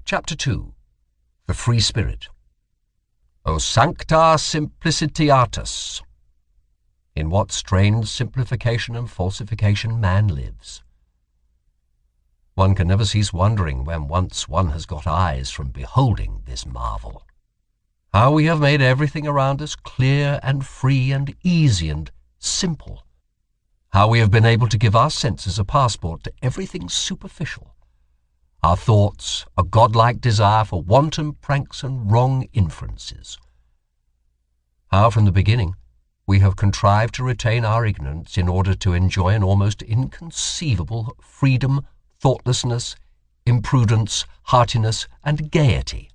Chapter 2. The Free Spirit. O sancta simplicitatis! In what strange simplification and falsification man lives. One can never cease wondering when once one has got eyes from beholding this marvel. How we have made everything around us clear and free and easy and simple. How we have been able to give our senses a passport to everything superficial. Our thoughts a godlike desire for wanton pranks and wrong inferences. How from the beginning we have contrived to retain our ignorance in order to enjoy an almost inconceivable freedom, thoughtlessness, imprudence, heartiness, and gaiety.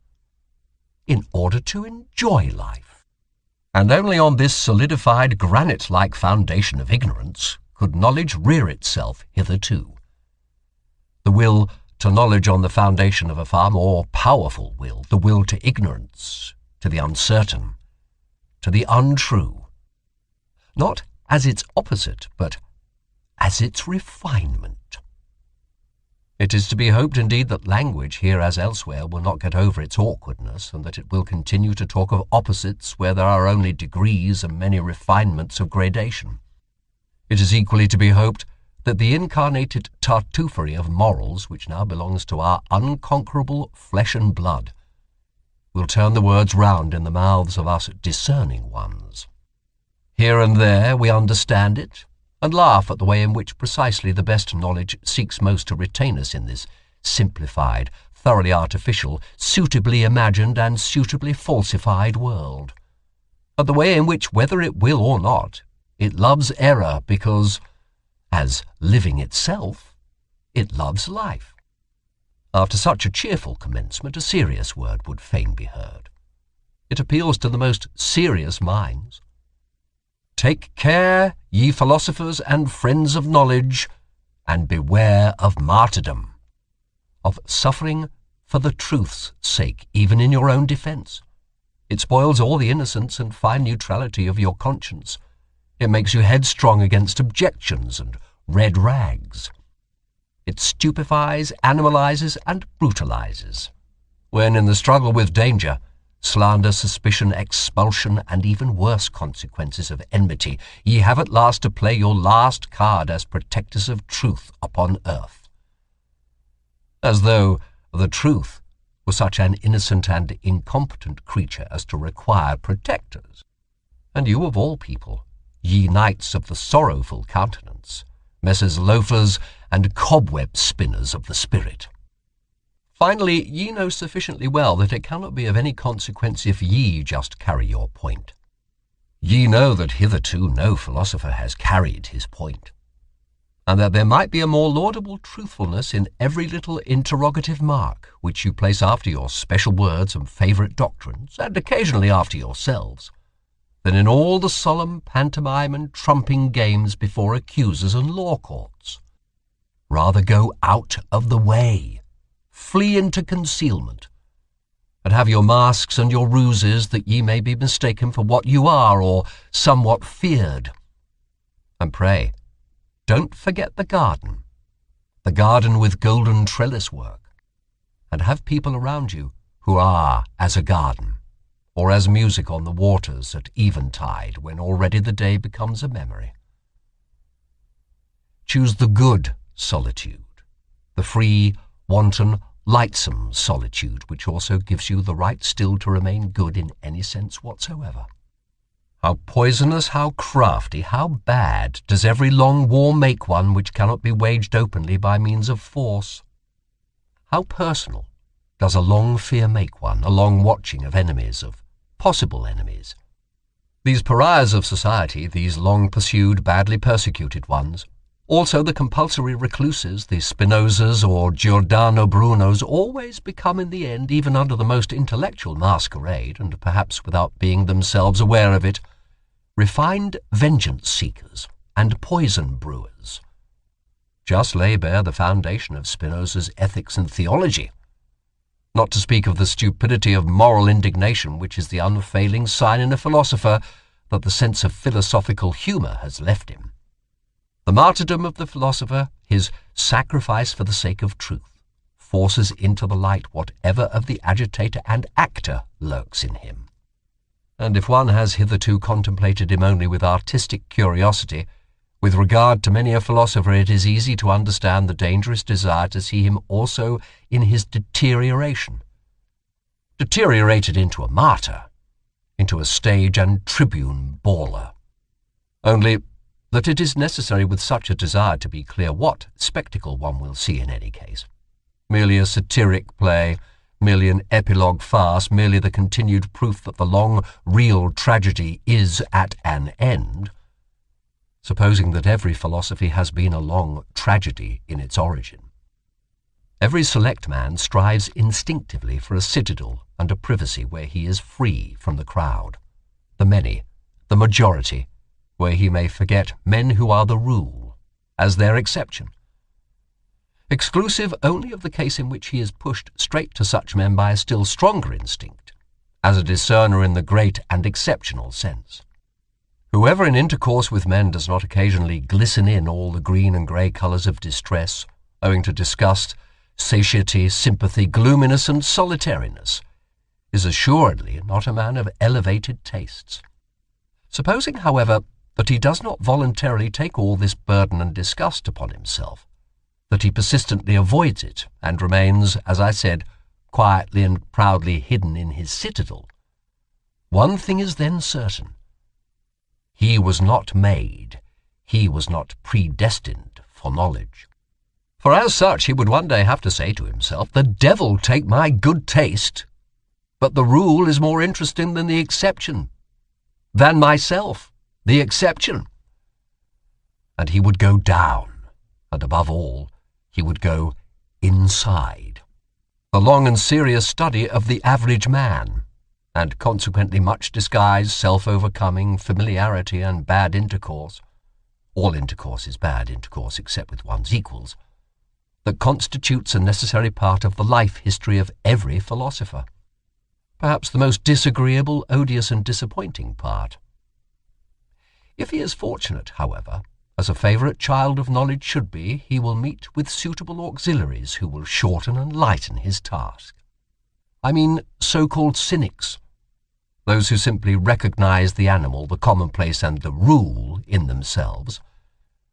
In order to enjoy life. And only on this solidified granite-like foundation of ignorance could knowledge rear itself hitherto. The will to knowledge on the foundation of a far more powerful will, the will to ignorance, to the uncertain, to the untrue. Not as its opposite, but as its refinement. It is to be hoped indeed that language, here as elsewhere, will not get over its awkwardness, and that it will continue to talk of opposites where there are only degrees and many refinements of gradation. It is equally to be hoped that the incarnated Tartuffery of morals, which now belongs to our unconquerable flesh and blood, will turn the words round in the mouths of us discerning ones. Here and there we understand it, and laugh at the way in which precisely the best knowledge seeks most to retain us in this simplified, thoroughly artificial, suitably imagined and suitably falsified world. At the way in which, whether it will or not, it loves error because, as living itself, it loves life. After such a cheerful commencement, a serious word would fain be heard. It appeals to the most serious minds. Take care, ye philosophers and friends of knowledge, and beware of martyrdom, of suffering for the truth's sake, even in your own defence. It spoils all the innocence and fine neutrality of your conscience. It makes you headstrong against objections and red rags. It stupefies, animalizes, and brutalizes. When in the struggle with danger, slander, suspicion, expulsion, and even worse consequences of enmity, ye have at last to play your last card as protectors of truth upon earth. As though the truth were such an innocent and incompetent creature as to require protectors. And you of all people, ye knights of the sorrowful countenance, Messrs. Loafers and cobweb spinners of the spirit. Finally, ye know sufficiently well that it cannot be of any consequence if ye just carry your point. Ye know that hitherto no philosopher has carried his point, and that there might be a more laudable truthfulness in every little interrogative mark which you place after your special words and favourite doctrines, and occasionally after yourselves, than in all the solemn pantomime and trumping games before accusers and law courts. Rather go out of the way. Flee into concealment, and have your masks and your ruses that ye may be mistaken for what you are, or somewhat feared. And pray, don't forget the garden with golden trellis work, and have people around you who are as a garden, or as music on the waters at eventide when already the day becomes a memory. Choose the good solitude, the free, wanton, lightsome solitude, which also gives you the right still to remain good in any sense whatsoever. How poisonous, how crafty, how bad does every long war make one which cannot be waged openly by means of force? How personal does a long fear make one, a long watching of enemies, of possible enemies? These pariahs of society, these long-pursued, badly persecuted ones, also the compulsory recluses, the Spinozas or Giordano Brunos, always become in the end, even under the most intellectual masquerade, and perhaps without being themselves aware of it, refined vengeance-seekers and poison-brewers. Just lay bare the foundation of Spinoza's ethics and theology, not to speak of the stupidity of moral indignation, which is the unfailing sign in a philosopher that the sense of philosophical humour has left him. The martyrdom of the philosopher, his sacrifice for the sake of truth, forces into the light whatever of the agitator and actor lurks in him. And if one has hitherto contemplated him only with artistic curiosity, with regard to many a philosopher it is easy to understand the dangerous desire to see him also in his deterioration. Deteriorated into a martyr, into a stage and tribune bawler. Only that it is necessary with such a desire to be clear what spectacle one will see in any case. Merely a satiric play, merely an epilogue farce, merely the continued proof that the long, real tragedy is at an end, supposing that every philosophy has been a long tragedy in its origin. Every select man strives instinctively for a citadel and a privacy where he is free from the crowd, the many, the majority, where he may forget men who are the rule, as their exception, exclusive only of the case in which he is pushed straight to such men by a still stronger instinct, as a discerner in the great and exceptional sense. Whoever in intercourse with men does not occasionally glisten in all the green and grey colours of distress, owing to disgust, satiety, sympathy, gloominess, and solitariness, is assuredly not a man of elevated tastes. Supposing, however, that he does not voluntarily take all this burden and disgust upon himself, that he persistently avoids it and remains, as I said, quietly and proudly hidden in his citadel, one thing is then certain. He was not made, he was not predestined for knowledge. For as such he would one day have to say to himself, "The devil take my good taste, but the rule is more interesting than the exception, than myself, the exception." And he would go down, and above all, he would go inside. The long and serious study of the average man, and consequently much disguised, self-overcoming, familiarity and bad intercourse, all intercourse is bad intercourse except with one's equals, that constitutes a necessary part of the life history of every philosopher. Perhaps the most disagreeable, odious and disappointing part. If he is fortunate, however, as a favourite child of knowledge should be, he will meet with suitable auxiliaries who will shorten and lighten his task. I mean so-called cynics, those who simply recognize the animal, the commonplace and the rule in themselves,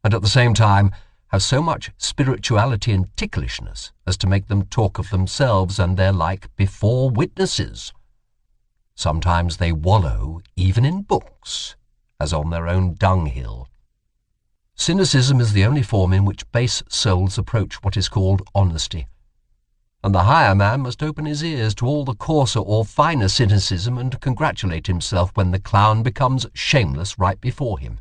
and at the same time have so much spirituality and ticklishness as to make them talk of themselves and their like before witnesses. Sometimes they wallow even in books, as on their own dunghill. Cynicism is the only form in which base souls approach what is called honesty, and the higher man must open his ears to all the coarser or finer cynicism and congratulate himself when the clown becomes shameless right before him,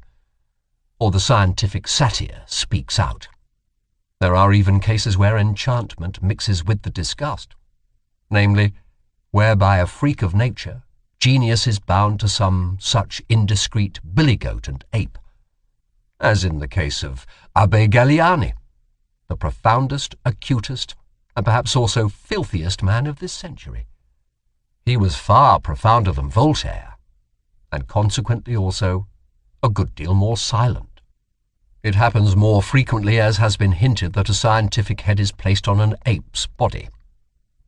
or the scientific satyr speaks out. There are even cases where enchantment mixes with the disgust, namely, whereby a freak of nature, genius is bound to some such indiscreet billy-goat and ape, as in the case of Abbé Galliani, the profoundest, acutest, and perhaps also filthiest man of this century. He was far profounder than Voltaire, and consequently also a good deal more silent. It happens more frequently, as has been hinted, that a scientific head is placed on an ape's body.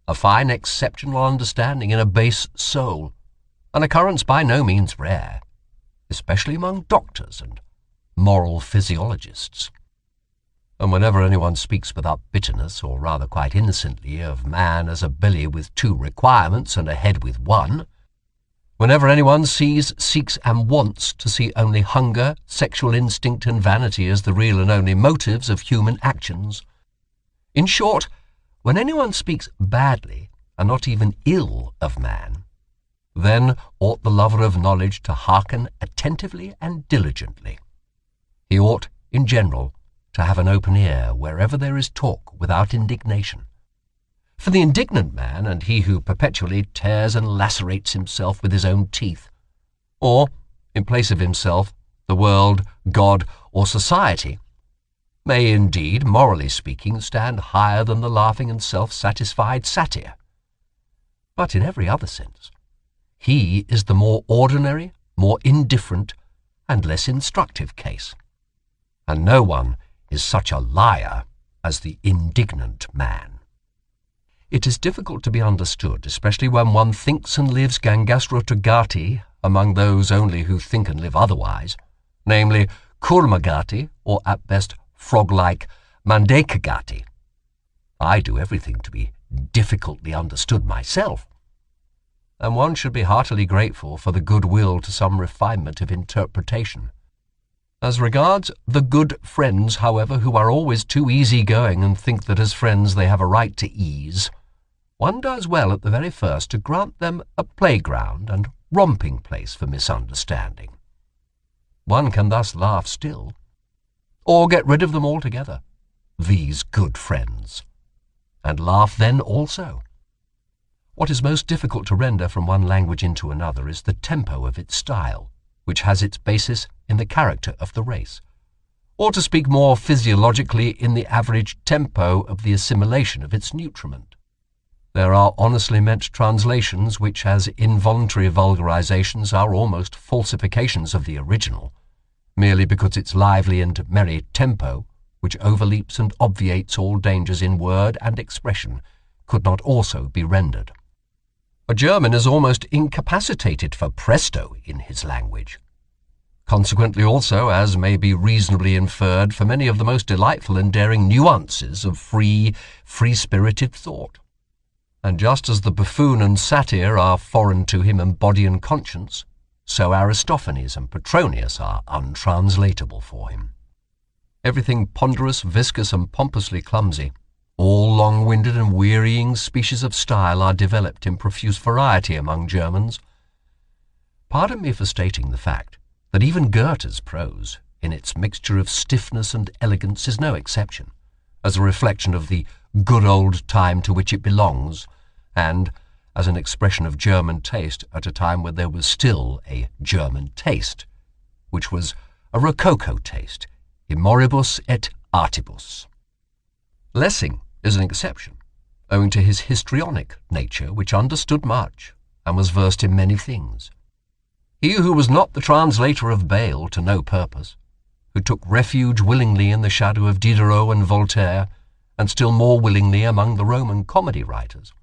A fine exceptional understanding in a base soul, an occurrence by no means rare, especially among doctors and moral physiologists. And whenever anyone speaks without bitterness, or rather quite innocently, of man as a belly with two requirements and a head with one, whenever anyone sees, seeks and wants to see only hunger, sexual instinct and vanity as the real and only motives of human actions, in short, when anyone speaks badly and not even ill of man, then ought the lover of knowledge to hearken attentively and diligently. He ought, in general, to have an open ear wherever there is talk without indignation. For the indignant man, and he who perpetually tears and lacerates himself with his own teeth, or, in place of himself, the world, God, or society, may indeed, morally speaking, stand higher than the laughing and self-satisfied satyr. But in every other sense, he is the more ordinary, more indifferent, and less instructive case. And no one is such a liar as the indignant man. It is difficult to be understood, especially when one thinks and lives gangastrotogati among those only who think and live otherwise, namely kurmagati, or at best frog-like mandekagati. I do everything to be difficultly understood myself, and one should be heartily grateful for the goodwill to some refinement of interpretation. As regards the good friends, however, who are always too easy-going and think that as friends they have a right to ease, one does well at the very first to grant them a playground and romping place for misunderstanding. One can thus laugh still, or get rid of them altogether, these good friends, and laugh then also. What is most difficult to render from one language into another is the tempo of its style, which has its basis in the character of the race, or to speak more physiologically, in the average tempo of the assimilation of its nutriment. There are honestly meant translations which, as involuntary vulgarizations, are almost falsifications of the original, merely because its lively and merry tempo, which overleaps and obviates all dangers in word and expression, could not also be rendered. A German is almost incapacitated for presto in his language. Consequently also, as may be reasonably inferred, for many of the most delightful and daring nuances of free-spirited thought. And just as the buffoon and satyr are foreign to him in body and conscience, so Aristophanes and Petronius are untranslatable for him. Everything ponderous, viscous, and pompously clumsy, all long-winded and wearying species of style, are developed in profuse variety among Germans. Pardon me for stating the fact that even Goethe's prose, in its mixture of stiffness and elegance, is no exception, as a reflection of the good old time to which it belongs, and as an expression of German taste at a time when there was still a German taste, which was a Rococo taste, immoribus et artibus. Lessing is an exception, owing to his histrionic nature, which understood much and was versed in many things. He who was not the translator of Bayle to no purpose, who took refuge willingly in the shadow of Diderot and Voltaire, and still more willingly among the Roman comedy writers.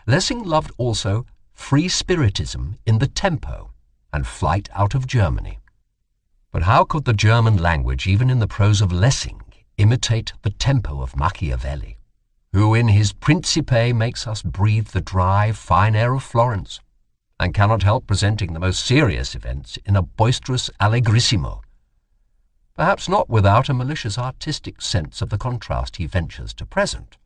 Lessing loved also free-spiritism in the tempo and flight out of Germany. But how could the German language, even in the prose of Lessing, imitate the tempo of Machiavelli, who in his Principe makes us breathe the dry, fine air of Florence, and cannot help presenting the most serious events in a boisterous allegrissimo, perhaps not without a malicious artistic sense of the contrast he ventures to present.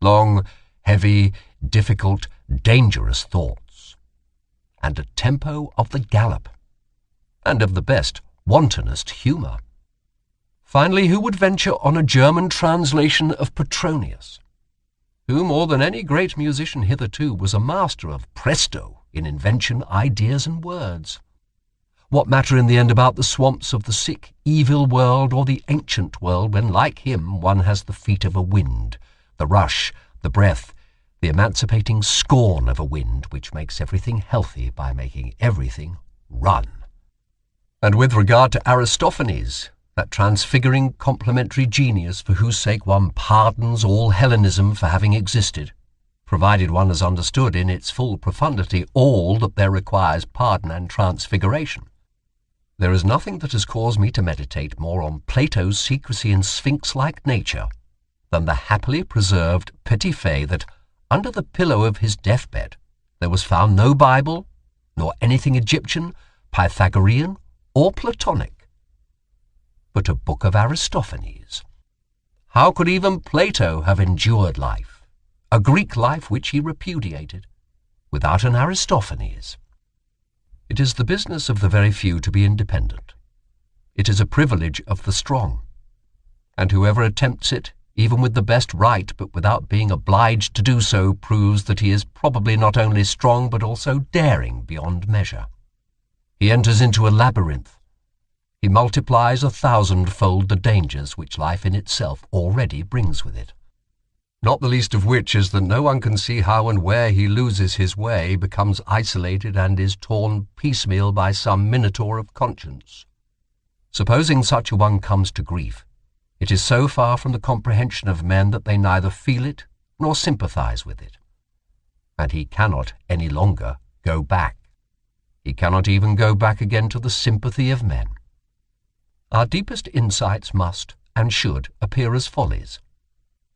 Long, heavy, difficult, dangerous thoughts, and a tempo of the gallop, and of the best, wantonest humour. Finally, who would venture on a German translation of Petronius, who more than any great musician hitherto was a master of presto in invention, ideas, and words? What matter in the end about the swamps of the sick, evil world or the ancient world when, like him, one has the feet of a wind, the rush, the breath, the emancipating scorn of a wind which makes everything healthy by making everything run? And with regard to Aristophanes, that transfiguring complementary genius for whose sake one pardons all Hellenism for having existed, provided one has understood in its full profundity all that there requires pardon and transfiguration, there is nothing that has caused me to meditate more on Plato's secrecy and sphinx-like nature than the happily preserved petit fait that under the pillow of his deathbed there was found no Bible, nor anything Egyptian, Pythagorean, or Platonic, but a book of Aristophanes. How could even Plato have endured life, a Greek life which he repudiated, without an Aristophanes? It is the business of the very few to be independent. It is a privilege of the strong, and whoever attempts it, even with the best right, but without being obliged to do so, proves that he is probably not only strong but also daring beyond measure. He enters into a labyrinth. He multiplies 1,000-fold the dangers which life in itself already brings with it. Not the least of which is that no one can see how and where he loses his way, becomes isolated, and is torn piecemeal by some minotaur of conscience. Supposing such a one comes to grief, it is so far from the comprehension of men that they neither feel it nor sympathize with it. And he cannot any longer go back. He cannot even go back again to the sympathy of men. Our deepest insights must and should appear as follies,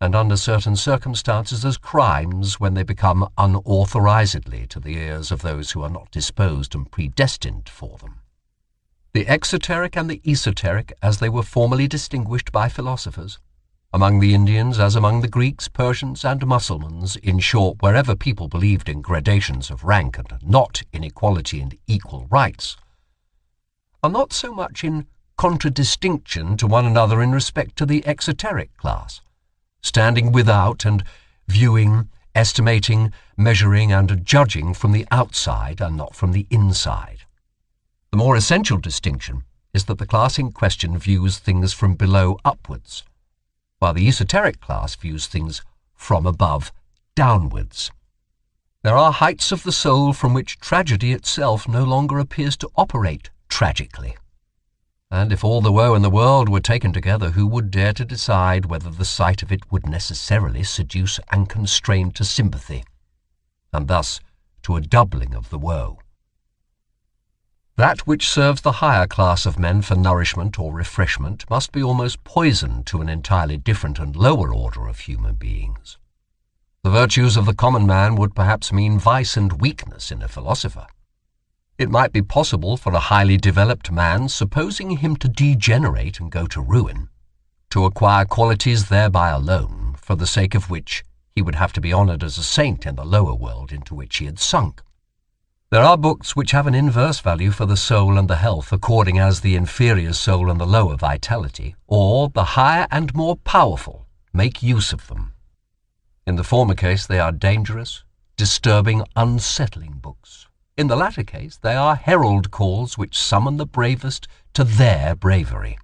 and under certain circumstances as crimes when they become unauthorizedly to the ears of those who are not disposed and predestined for them. The exoteric and the esoteric, as they were formerly distinguished by philosophers, among the Indians as among the Greeks, Persians, and Mussulmans, in short, wherever people believed in gradations of rank and not in equality and equal rights, are not so much in contradistinction to one another in respect to the exoteric class, standing without and viewing, estimating, measuring, and judging from the outside and not from the inside. The more essential distinction is that the class in question views things from below upwards, while the esoteric class views things from above downwards. There are heights of the soul from which tragedy itself no longer appears to operate tragically. And if all the woe in the world were taken together, who would dare to decide whether the sight of it would necessarily seduce and constrain to sympathy, and thus to a doubling of the woe? That which serves the higher class of men for nourishment or refreshment must be almost poison to an entirely different and lower order of human beings. The virtues of the common man would perhaps mean vice and weakness in a philosopher. It might be possible for a highly developed man, supposing him to degenerate and go to ruin, to acquire qualities thereby alone, for the sake of which he would have to be honoured as a saint in the lower world into which he had sunk. There are books which have an inverse value for the soul and the health, according as the inferior soul and the lower vitality, or the higher and more powerful, make use of them. In the former case they are dangerous, disturbing, unsettling books. In the latter case they are herald calls which summon the bravest to their bravery.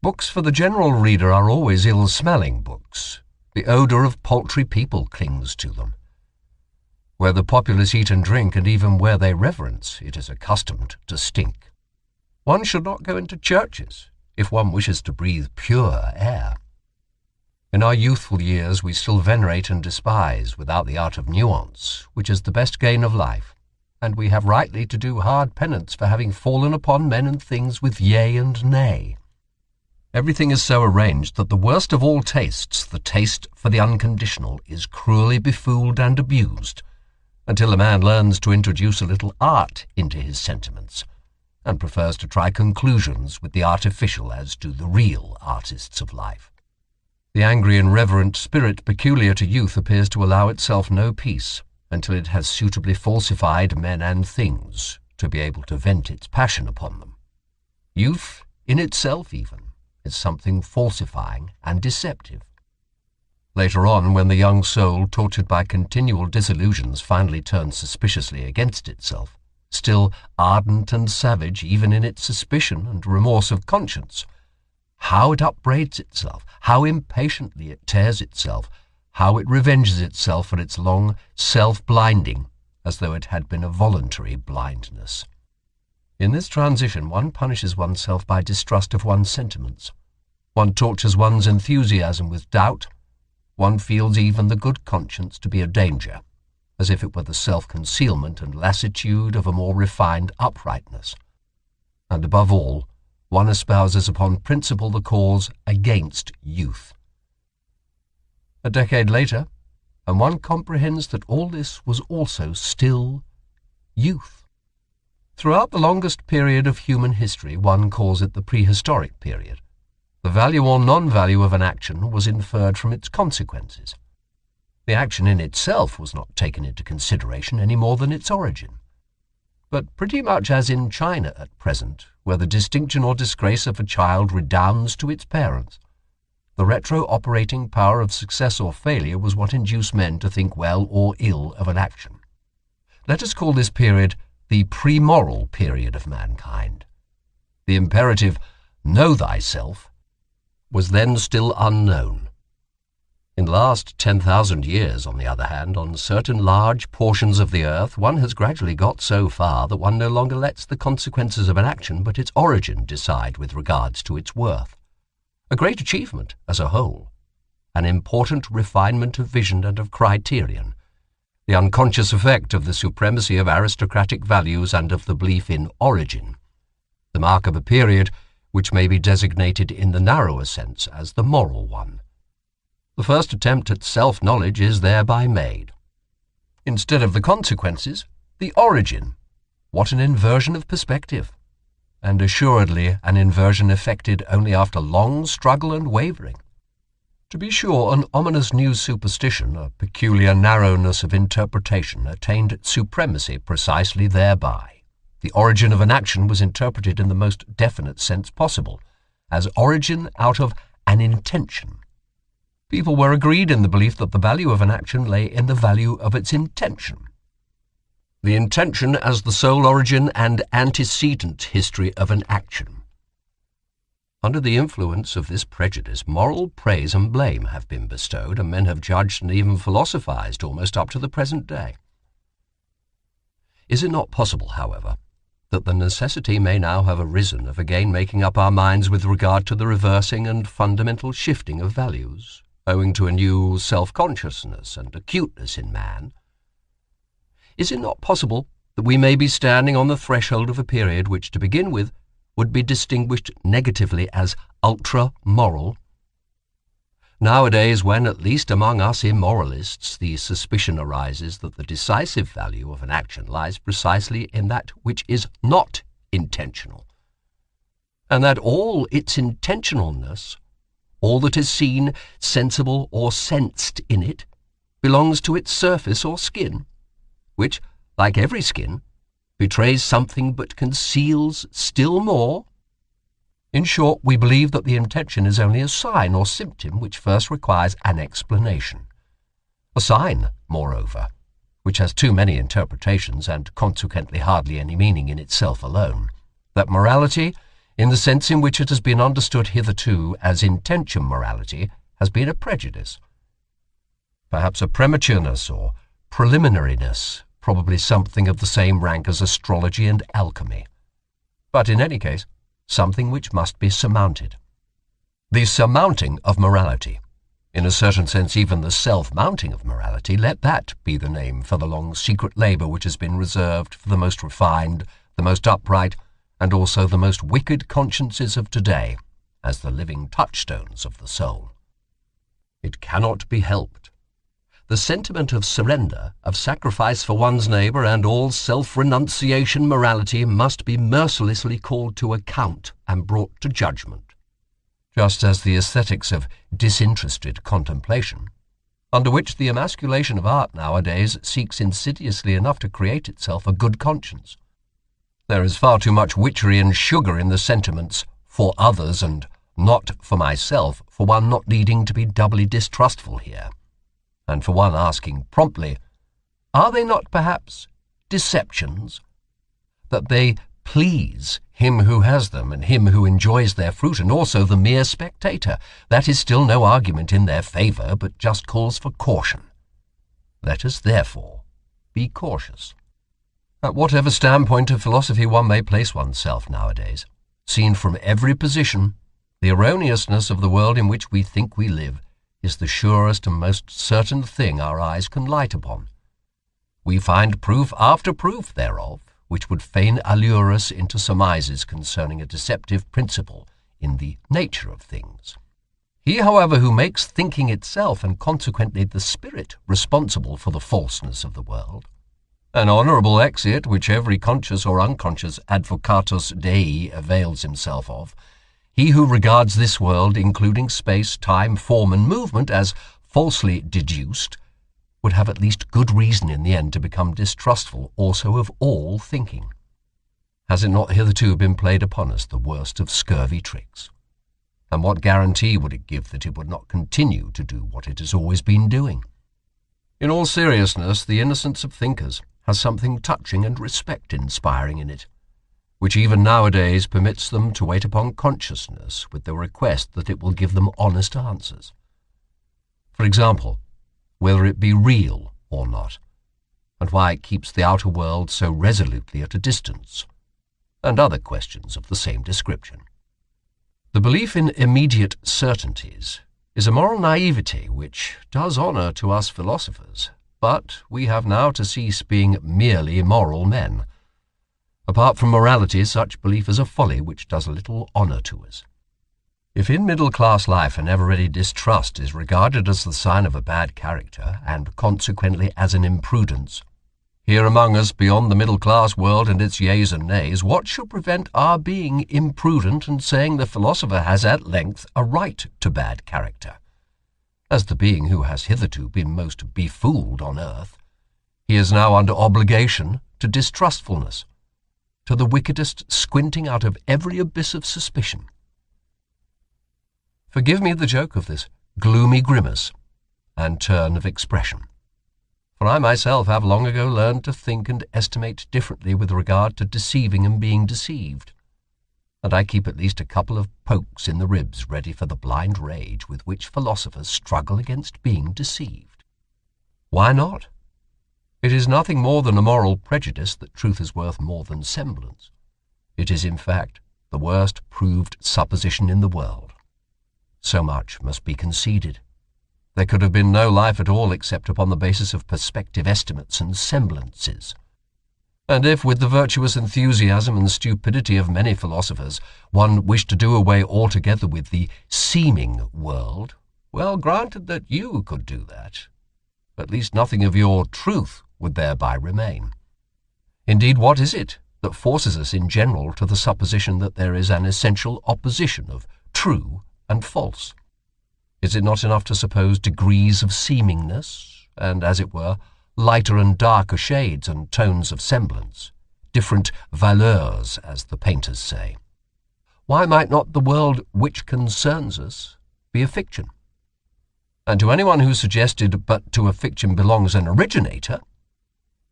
Books for the general reader are always ill-smelling books. The odour of paltry people clings to them. Where the populace eat and drink, and even where they reverence, it is accustomed to stink. One should not go into churches if one wishes to breathe pure air. In our youthful years we still venerate and despise, without the art of nuance, which is the best gain of life, and we have rightly to do hard penance for having fallen upon men and things with yea and nay. Everything is so arranged that the worst of all tastes, the taste for the unconditional, is cruelly befooled and abused, until a man learns to introduce a little art into his sentiments, and prefers to try conclusions with the artificial as do the real artists of life. The angry and reverent spirit peculiar to youth appears to allow itself no peace until it has suitably falsified men and things to be able to vent its passion upon them. Youth, in itself even, is something falsifying and deceptive. Later on, when the young soul, tortured by continual disillusions, finally turns suspiciously against itself, still ardent and savage even in its suspicion and remorse of conscience, how it upbraids itself, how impatiently it tears itself, how it revenges itself for its long self-blinding, as though it had been a voluntary blindness. In this transition one punishes oneself by distrust of one's sentiments. One tortures one's enthusiasm with doubt. One feels even the good conscience to be a danger, as if it were the self-concealment and lassitude of a more refined uprightness. And above all, one espouses upon principle the cause against youth. A decade later, and one comprehends that all this was also still youth. Throughout the longest period of human history, one calls it the prehistoric period. The value or non-value of an action was inferred from its consequences. The action in itself was not taken into consideration any more than its origin. But pretty much as in China at present, where the distinction or disgrace of a child redounds to its parents, the retro-operating power of success or failure was what induced men to think well or ill of an action. Let us call this period the pre-moral period of mankind. The imperative, know thyself, was then still unknown. In the last 10,000 years, on the other hand, on certain large portions of the earth, one has gradually got so far that one no longer lets the consequences of an action but its origin decide with regards to its worth. A great achievement as a whole. an important refinement of vision and of criterion, the unconscious effect of the supremacy of aristocratic values and of the belief in origin, the mark of a period which may be designated in the narrower sense as the moral one. The first attempt at self-knowledge is thereby made. Instead of the consequences, the origin. What an inversion of perspective! And assuredly an inversion effected only after long struggle and wavering. To be sure, an ominous new superstition, a peculiar narrowness of interpretation, attained supremacy precisely thereby. The origin of an action was interpreted in the most definite sense possible, as origin out of an intention. People were agreed in the belief that the value of an action lay in the value of its intention. The intention as the sole origin and antecedent history of an action. Under the influence of this prejudice, moral praise and blame have been bestowed, and men have judged and even philosophized almost up to the present day. Is it not possible, however, that the necessity may now have arisen of again making up our minds with regard to the reversing and fundamental shifting of values, owing to a new self-consciousness and acuteness in man? Is it not possible that we may be standing on the threshold of a period which, to begin with, would be distinguished negatively as ultra-moral? Nowadays, when, at least among us immoralists, the suspicion arises that the decisive value of an action lies precisely in that which is not intentional, and that all its intentionalness, all that is seen, sensible, or sensed in it, belongs to its surface or skin, which, like every skin, betrays something but conceals still more? In short, we believe that the intention is only a sign or symptom which first requires an explanation. A sign, moreover, which has too many interpretations and consequently hardly any meaning in itself alone, that morality, in the sense in which it has been understood hitherto as intention morality, has been a prejudice. Perhaps a prematureness or preliminariness, probably something of the same rank as astrology and alchemy. But in any case, something which must be surmounted. The surmounting of morality, in a certain sense even the self-mounting of morality, let that be the name for the long secret labour which has been reserved for the most refined, the most upright, and also the most wicked consciences of today, as the living touchstones of the soul. It cannot be helped. The sentiment of surrender, of sacrifice for one's neighbour, and all self-renunciation morality must be mercilessly called to account and brought to judgment, just as the aesthetics of disinterested contemplation, under which the emasculation of art nowadays seeks insidiously enough to create itself a good conscience. There is far too much witchery and sugar in the sentiments for others and not for myself, for one not needing to be doubly distrustful here, and for one asking promptly, are they not perhaps deceptions, that they please him who has them and him who enjoys their fruit, and also the mere spectator? That is still no argument in their favour, but just calls for caution. Let us therefore be cautious. At whatever standpoint of philosophy one may place oneself nowadays, seen from every position, the erroneousness of the world in which we think we live is the surest and most certain thing our eyes can light upon. We find proof after proof thereof, which would fain allure us into surmises concerning a deceptive principle in the nature of things. He, however, who makes thinking itself, and consequently the spirit, responsible for the falseness of the world, an honourable exit which every conscious or unconscious advocatus Dei avails himself of, he who regards this world, including space, time, form, and movement, as falsely deduced, would have at least good reason in the end to become distrustful also of all thinking. Has it not hitherto been played upon us the worst of scurvy tricks? And what guarantee would it give that it would not continue to do what it has always been doing? In all seriousness, the innocence of thinkers has something touching and respect-inspiring in it, which even nowadays permits them to wait upon consciousness with the request that it will give them honest answers. For example, whether it be real or not, and why it keeps the outer world so resolutely at a distance, and other questions of the same description. The belief in immediate certainties, is a moral naivety which does honour to us philosophers, but we have now to cease being merely moral men. Apart from morality, such belief is a folly which does little honour to us. If in middle-class life an ever-ready distrust is regarded as the sign of a bad character, and consequently as an imprudence, here among us, beyond the middle-class world and its yeas and nays, what should prevent our being imprudent and saying the philosopher has at length a right to bad character? As the being who has hitherto been most befooled on earth, he is now under obligation to distrustfulness, to the wickedest squinting out of every abyss of suspicion. Forgive me the joke of this gloomy grimace and turn of expression, for I myself have long ago learned to think and estimate differently with regard to deceiving and being deceived, and I keep at least a couple of pokes in the ribs ready for the blind rage with which philosophers struggle against being deceived. Why not? It is nothing more than a moral prejudice that truth is worth more than semblance. It is, in fact, the worst proved supposition in the world. So much must be conceded. There could have been no life at all except upon the basis of perspective estimates and semblances. And if, with the virtuous enthusiasm and stupidity of many philosophers, one wished to do away altogether with the seeming world, well, granted that you could do that, at least nothing of your truth would thereby remain. Indeed, what is it that forces us in general to the supposition that there is an essential opposition of true and false? Is it not enough to suppose degrees of seemingness, and, as it were, lighter and darker shades and tones of semblance, different valeurs, as the painters say? Why might not the world which concerns us be a fiction? And to anyone who suggested but to a fiction belongs an originator,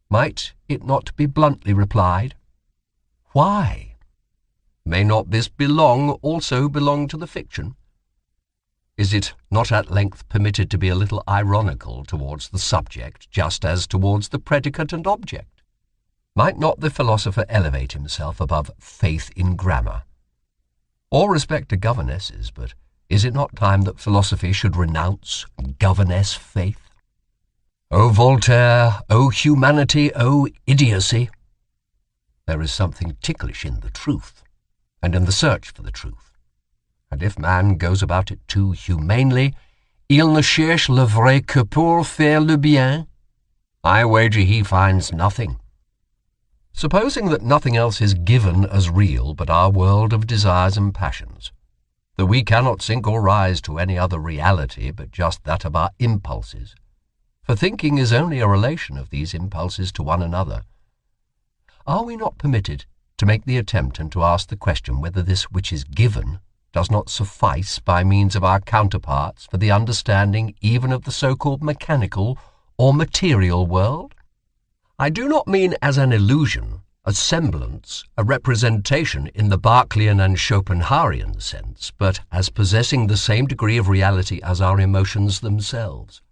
might it not be bluntly replied, why? May not this also belong to the fiction? Is it not at length permitted to be a little ironical towards the subject, just as towards the predicate and object? Might not the philosopher elevate himself above faith in grammar? All respect to governesses, but is it not time that philosophy should renounce governess faith? O Voltaire, O humanity, O idiocy! There is something ticklish in the truth, and in the search for the truth. And if man goes about it too humanely, il ne cherche le vrai que pour faire le bien, I wager he finds nothing. Supposing that nothing else is given as real but our world of desires and passions, that we cannot sink or rise to any other reality but just that of our impulses, for thinking is only a relation of these impulses to one another, are we not permitted to make the attempt and to ask the question whether this which is given does not suffice by means of our counterparts for the understanding even of the so-called mechanical or material world? I do not mean as an illusion, a semblance, a representation in the Berkeleyan and Schopenhauerian sense, but as possessing the same degree of reality as our emotions themselves,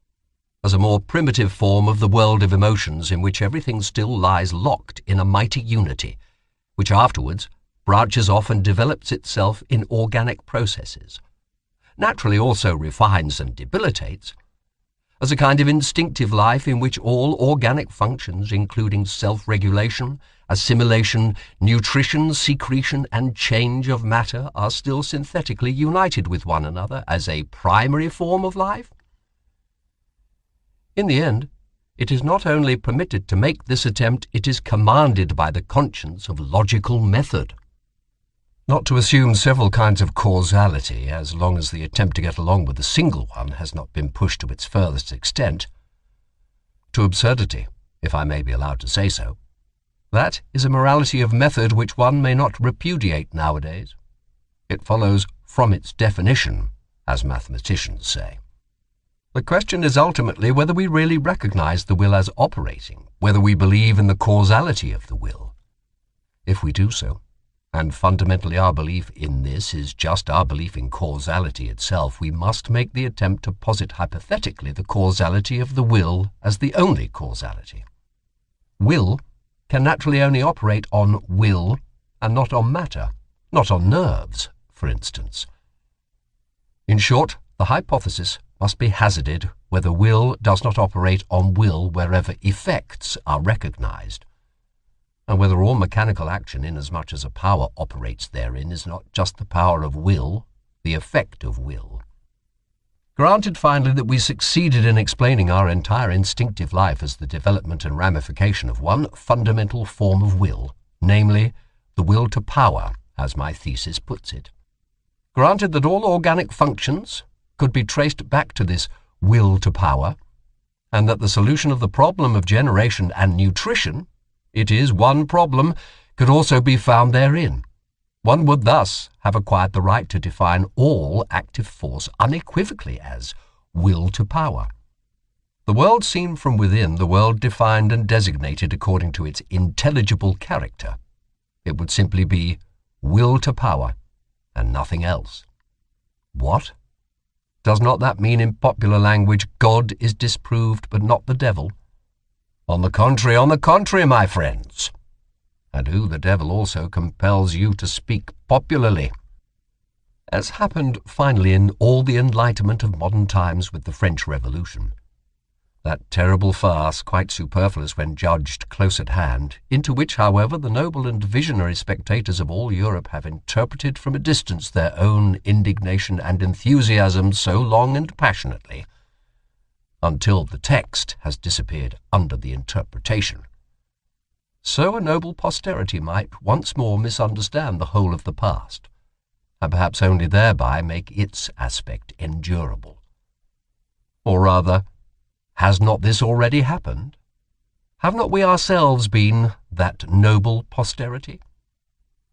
as a more primitive form of the world of emotions in which everything still lies locked in a mighty unity, which afterwards branches off and develops itself in organic processes, naturally also refines and debilitates, as a kind of instinctive life in which all organic functions, including self-regulation, assimilation, nutrition, secretion, and change of matter, are still synthetically united with one another as a primary form of life? In the end, it is not only permitted to make this attempt, it is commanded by the conscience of logical method. Not to assume several kinds of causality, as long as the attempt to get along with a single one has not been pushed to its furthest extent, to absurdity, if I may be allowed to say so. That is a morality of method which one may not repudiate nowadays. It follows from its definition, as mathematicians say. The question is ultimately whether we really recognize the will as operating, whether we believe in the causality of the will. If we do so, and fundamentally our belief in this is just our belief in causality itself, we must make the attempt to posit hypothetically the causality of the will as the only causality. Will can naturally only operate on will and not on matter, not on nerves, for instance. In short, the hypothesis must be hazarded whether will does not operate on will wherever effects are recognized, and whether all mechanical action, inasmuch as a power operates therein, is not just the power of will, the effect of will. Granted, finally, that we succeeded in explaining our entire instinctive life as the development and ramification of one fundamental form of will, namely, the will to power, as my thesis puts it. Granted that all organic functions could be traced back to this will to power, and that the solution of the problem of generation and nutrition, it is one problem, could also be found therein. One would thus have acquired the right to define all active force unequivocally as will to power. The world seen from within, the world defined and designated according to its intelligible character. It would simply be will to power and nothing else. What? Does not that mean in popular language God is disproved but not the devil? On the contrary, my friends. And who, the devil, also compels you to speak popularly. As happened finally in all the enlightenment of modern times with the French Revolution, that terrible farce, quite superfluous when judged close at hand, into which, however, the noble and visionary spectators of all Europe have interpreted from a distance their own indignation and enthusiasm so long and passionately, until the text has disappeared under the interpretation. So a noble posterity might once more misunderstand the whole of the past, and perhaps only thereby make its aspect endurable. Or rather, has not this already happened? Have not we ourselves been that noble posterity?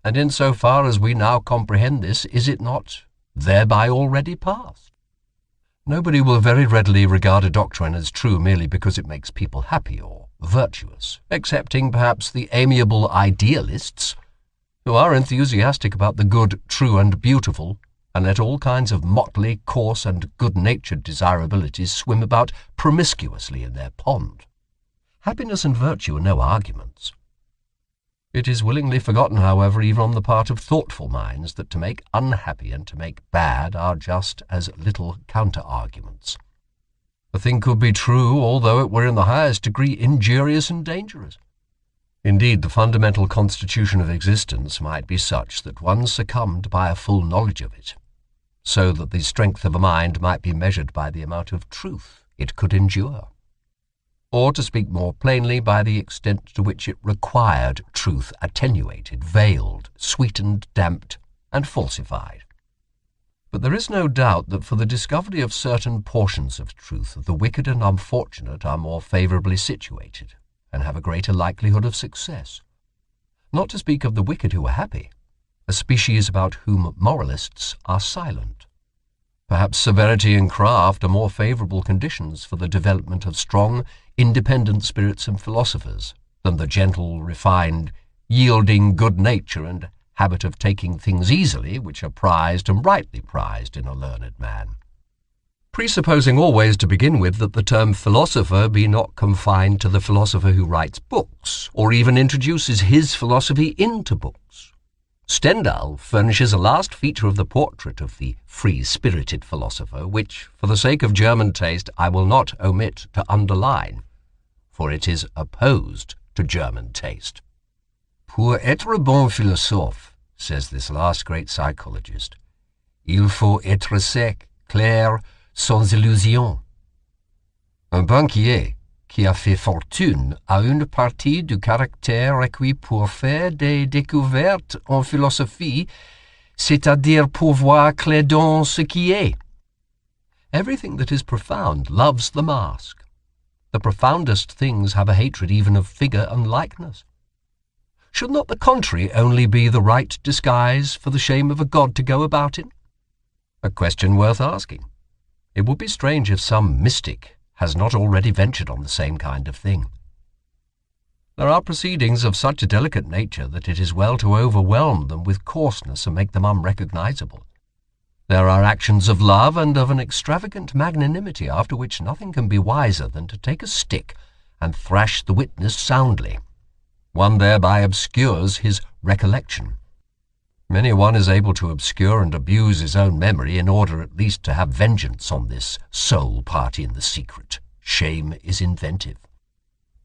And in so far as we now comprehend this, is it not thereby already past? Nobody will very readily regard a doctrine as true merely because it makes people happy or virtuous, excepting perhaps the amiable idealists, who are enthusiastic about the good, true, and beautiful, and let all kinds of motley, coarse, and good-natured desirabilities swim about promiscuously in their pond. Happiness and virtue are no arguments. It is willingly forgotten, however, even on the part of thoughtful minds, that to make unhappy and to make bad are just as little counter-arguments. A thing could be true, although it were in the highest degree injurious and dangerous. Indeed, the fundamental constitution of existence might be such that one succumbed by a full knowledge of it, so that the strength of a mind might be measured by the amount of truth it could endure, or, to speak more plainly, by the extent to which it required truth attenuated, veiled, sweetened, damped, and falsified. But there is no doubt that for the discovery of certain portions of truth, the wicked and unfortunate are more favourably situated, and have a greater likelihood of success. Not to speak of the wicked who are happy, a species about whom moralists are silent. Perhaps severity and craft are more favourable conditions for the development of strong, independent spirits and philosophers than the gentle, refined, yielding good nature and habit of taking things easily, which are prized and rightly prized in a learned man. Presupposing always to begin with that the term philosopher be not confined to the philosopher who writes books, or even introduces his philosophy into books. Stendhal furnishes a last feature of the portrait of the free-spirited philosopher, which, for the sake of German taste, I will not omit to underline, for it is opposed to German taste. Pour être bon philosophe, says this last great psychologist, il faut être sec, clair, sans illusion. Un banquier qui a fait fortune a une partie du caractère requis pour faire des découvertes en philosophie, c'est-à-dire pour voir clair dans ce qui est. Everything that is profound loves the mask. The profoundest things have a hatred even of figure and likeness. Should not the contrary only be the right disguise for the shame of a god to go about in? A question worth asking. It would be strange if some mystic has not already ventured on the same kind of thing. There are proceedings of such a delicate nature that it is well to overwhelm them with coarseness and make them unrecognizable. There are actions of love and of an extravagant magnanimity after which nothing can be wiser than to take a stick and thrash the witness soundly. One thereby obscures his recollection. Many a one is able to obscure and abuse his own memory in order at least to have vengeance on this soul party in the secret. Shame is inventive.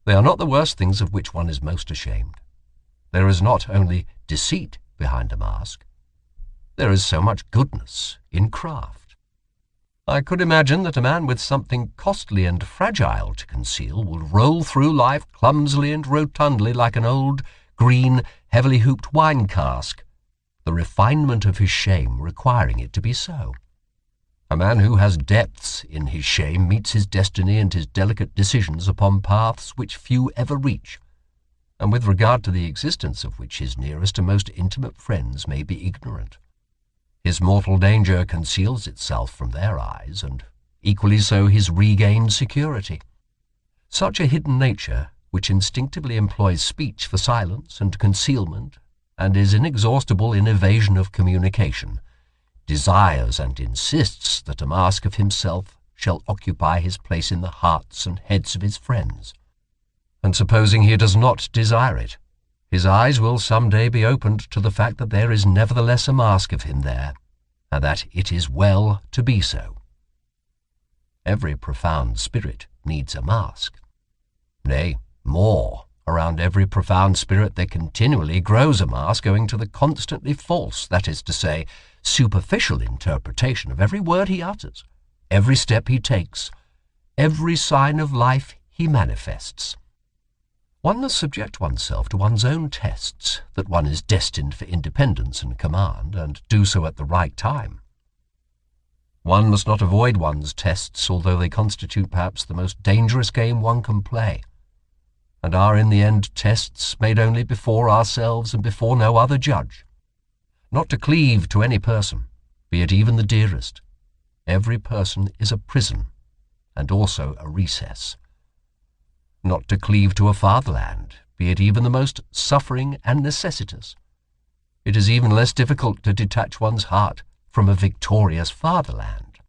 They are not the worst things of which one is most ashamed. There is not only deceit behind a mask, there is so much goodness in craft. I could imagine that a man with something costly and fragile to conceal would roll through life clumsily and rotundly like an old, green, heavily hooped wine cask, the refinement of his shame requiring it to be so. A man who has depths in his shame meets his destiny and his delicate decisions upon paths which few ever reach, and with regard to the existence of which his nearest and most intimate friends may be ignorant. His mortal danger conceals itself from their eyes, and equally so his regained security. Such a hidden nature, which instinctively employs speech for silence and concealment, and is inexhaustible in evasion of communication, desires and insists that a mask of himself shall occupy his place in the hearts and heads of his friends. And supposing he does not desire it, his eyes will some day be opened to the fact that there is nevertheless a mask of him there, and that it is well to be so. Every profound spirit needs a mask. Nay, more. Around every profound spirit there continually grows a mask owing to the constantly false, that is to say, superficial interpretation of every word he utters, every step he takes, every sign of life he manifests. One must subject oneself to one's own tests that one is destined for independence and command, and do so at the right time. One must not avoid one's tests, although they constitute perhaps the most dangerous game one can play, and are in the end tests made only before ourselves and before no other judge. Not to cleave to any person, be it even the dearest. Every person is a prison, and also a recess. Not to cleave to a fatherland, be it even the most suffering and necessitous. It is even less difficult to detach one's heart from a victorious fatherland.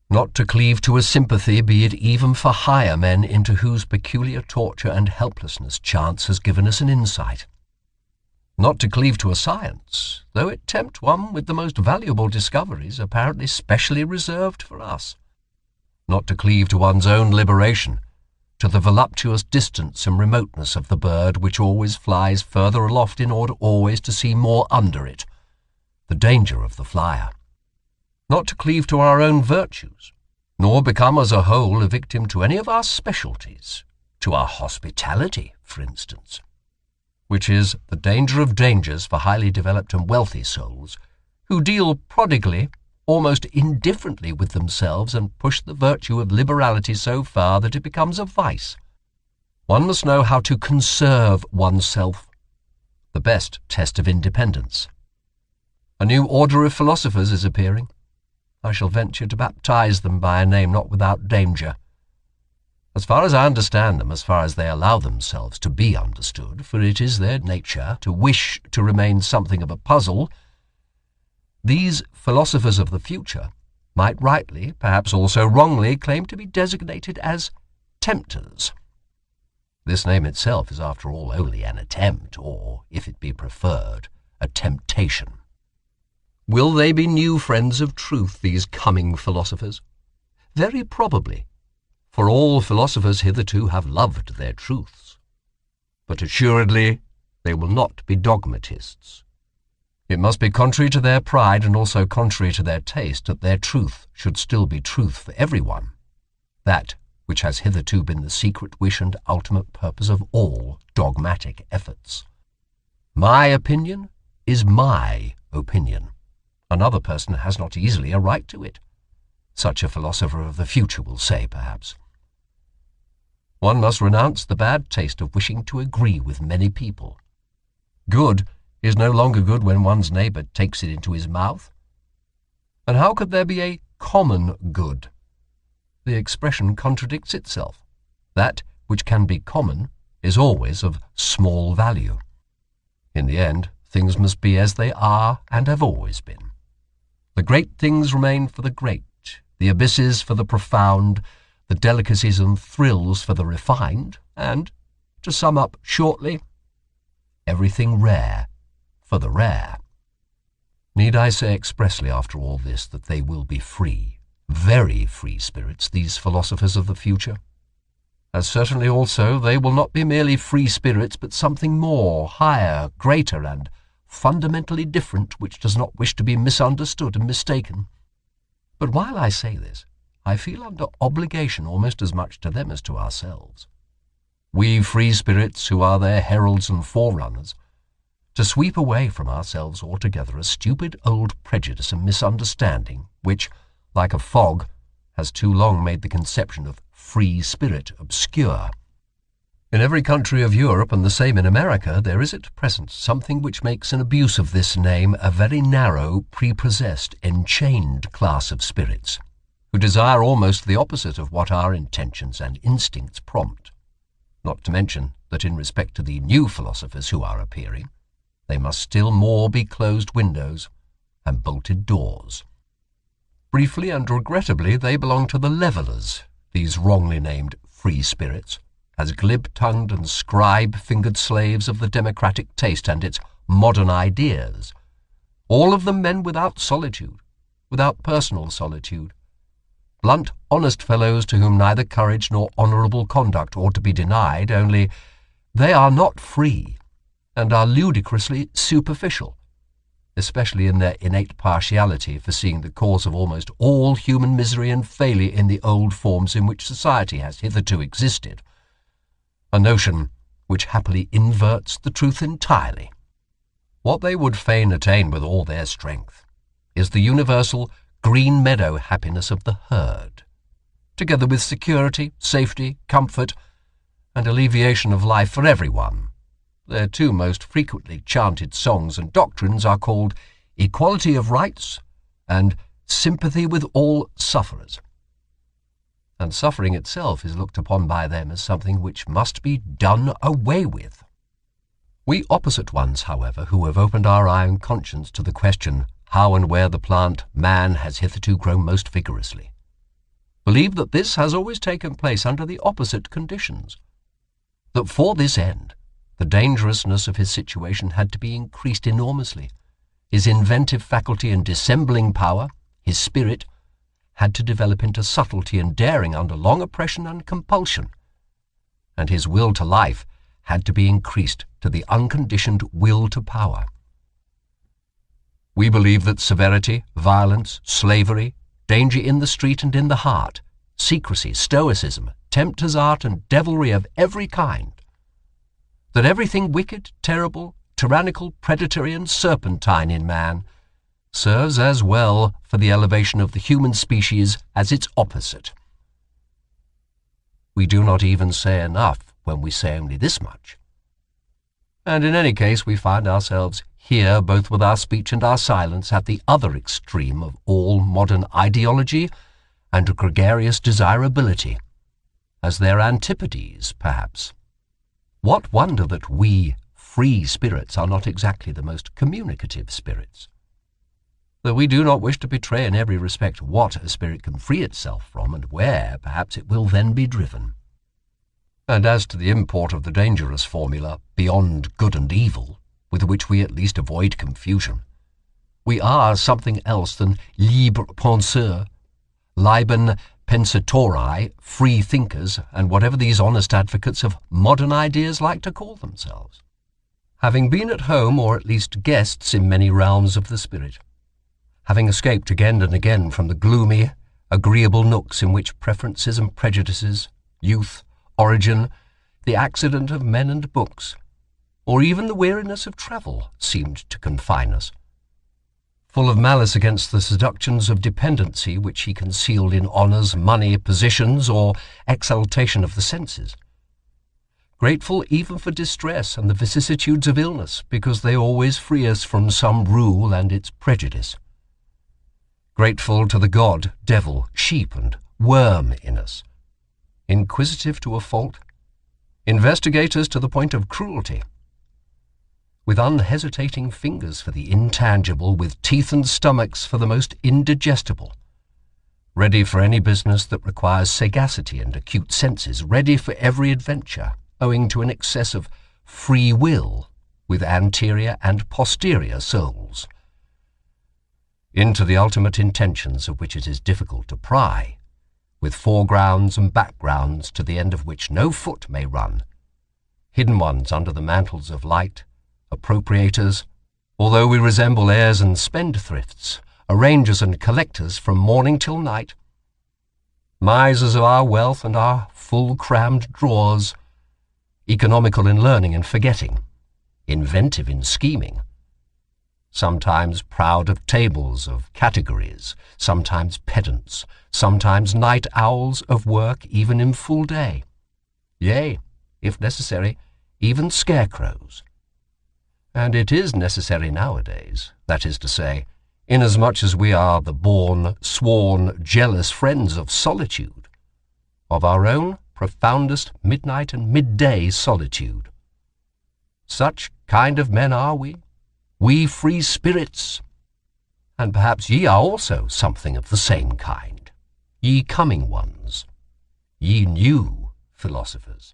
Not to cleave to a sympathy, be it even for higher men into whose peculiar torture and helplessness chance has given us an insight. Not to cleave to a science, though it tempt one with the most valuable discoveries apparently specially reserved for us. Not to cleave to one's own liberation, to the voluptuous distance and remoteness of the bird which always flies further aloft in order always to see more under it, the danger of the flyer. Not to cleave to our own virtues, nor become as a whole a victim to any of our specialties, to our hospitality, for instance, which is the danger of dangers for highly developed and wealthy souls, who deal prodigally, almost indifferently with themselves, and push the virtue of liberality so far that it becomes a vice. One must know how to conserve oneself, the best test of independence. A new order of philosophers is appearing. I shall venture to baptize them by a name not without danger. As far as I understand them, as far as they allow themselves to be understood, for it is their nature to wish to remain something of a puzzle, these philosophers of the future might rightly, perhaps also wrongly, claim to be designated as tempters. This name itself is after all only an attempt, or, if it be preferred, a temptation. Will they be new friends of truth, these coming philosophers? Very probably, for all philosophers hitherto have loved their truths. But assuredly they will not be dogmatists. It must be contrary to their pride and also contrary to their taste that their truth should still be truth for everyone, that which has hitherto been the secret wish and ultimate purpose of all dogmatic efforts. My opinion is my opinion. Another person has not easily a right to it. Such a philosopher of the future will say, perhaps. One must renounce the bad taste of wishing to agree with many people. Good is no longer good when one's neighbour takes it into his mouth. And how could there be a common good? The expression contradicts itself. That which can be common is always of small value. In the end, things must be as they are and have always been. The great things remain for the great, the abysses for the profound, the delicacies and thrills for the refined, and, to sum up shortly, everything rare for the rare. Need I say expressly after all this that they will be free, very free spirits, these philosophers of the future? As certainly also they will not be merely free spirits, but something more, higher, greater, and fundamentally different, which does not wish to be misunderstood and mistaken. But while I say this, I feel under obligation almost as much to them as to ourselves. We free spirits, who are their heralds and forerunners, to sweep away from ourselves altogether a stupid old prejudice and misunderstanding, which, like a fog, has too long made the conception of free spirit obscure. In every country of Europe, and the same in America, there is at present something which makes an abuse of this name a very narrow, prepossessed, enchained class of spirits, who desire almost the opposite of what our intentions and instincts prompt. Not to mention that in respect to the new philosophers who are appearing, they must still more be closed windows and bolted doors. Briefly and regrettably, they belong to the levellers, these wrongly named free spirits, as glib-tongued and scribe-fingered slaves of the democratic taste and its modern ideas, all of them men without solitude, without personal solitude, blunt, honest fellows to whom neither courage nor honourable conduct ought to be denied, only they are not free, and are ludicrously superficial, especially in their innate partiality for seeing the cause of almost all human misery and failure in the old forms in which society has hitherto existed, a notion which happily inverts the truth entirely. What they would fain attain with all their strength is the universal green meadow happiness of the herd, together with security, safety, comfort, and alleviation of life for everyone. Their two most frequently chanted songs and doctrines are called Equality of Rights and Sympathy with All Sufferers. And suffering itself is looked upon by them as something which must be done away with. We opposite ones, however, who have opened our eye and conscience to the question how and where the plant man has hitherto grown most vigorously, believe that this has always taken place under the opposite conditions, that for this end the dangerousness of his situation had to be increased enormously. His inventive faculty and dissembling power, his spirit, had to develop into subtlety and daring under long oppression and compulsion, and his will to life had to be increased to the unconditioned will to power. We believe that severity, violence, slavery, danger in the street and in the heart, secrecy, stoicism, tempter's art, and devilry of every kind, that everything wicked, terrible, tyrannical, predatory, and serpentine in man serves as well for the elevation of the human species as its opposite. We do not even say enough when we say only this much. And in any case we find ourselves here, both with our speech and our silence, at the other extreme of all modern ideology and gregarious desirability, as their antipodes, perhaps. What wonder that we, free spirits, are not exactly the most communicative spirits? Though we do not wish to betray in every respect what a spirit can free itself from, and where, perhaps, it will then be driven. And as to the import of the dangerous formula, beyond good and evil, with which we at least avoid confusion, we are something else than libre penseurs, Liben pensatori, free thinkers, and whatever these honest advocates of modern ideas like to call themselves, having been at home or at least guests in many realms of the spirit, having escaped again and again from the gloomy, agreeable nooks in which preferences and prejudices, youth, origin, the accident of men and books, or even the weariness of travel seemed to confine us, full of malice against the seductions of dependency which he concealed in honours, money, positions, or exaltation of the senses, grateful even for distress and the vicissitudes of illness, because they always free us from some rule and its prejudice, grateful to the god, devil, sheep, and worm in us, inquisitive to a fault, investigators to the point of cruelty, with unhesitating fingers for the intangible, with teeth and stomachs for the most indigestible, ready for any business that requires sagacity and acute senses, ready for every adventure, owing to an excess of free will, with anterior and posterior souls, into the ultimate intentions of which it is difficult to pry, with foregrounds and backgrounds to the end of which no foot may run, hidden ones under the mantles of light, appropriators, although we resemble heirs and spendthrifts, arrangers and collectors from morning till night, misers of our wealth and our full-crammed drawers, economical in learning and forgetting, inventive in scheming, sometimes proud of tables, of categories, sometimes pedants, sometimes night owls of work even in full day, yea, if necessary, even scarecrows. And it is necessary nowadays, that is to say, inasmuch as we are the born, sworn, jealous friends of solitude, of our own profoundest midnight and midday solitude. Such kind of men are we free spirits, and perhaps ye are also something of the same kind, ye coming ones, ye new philosophers.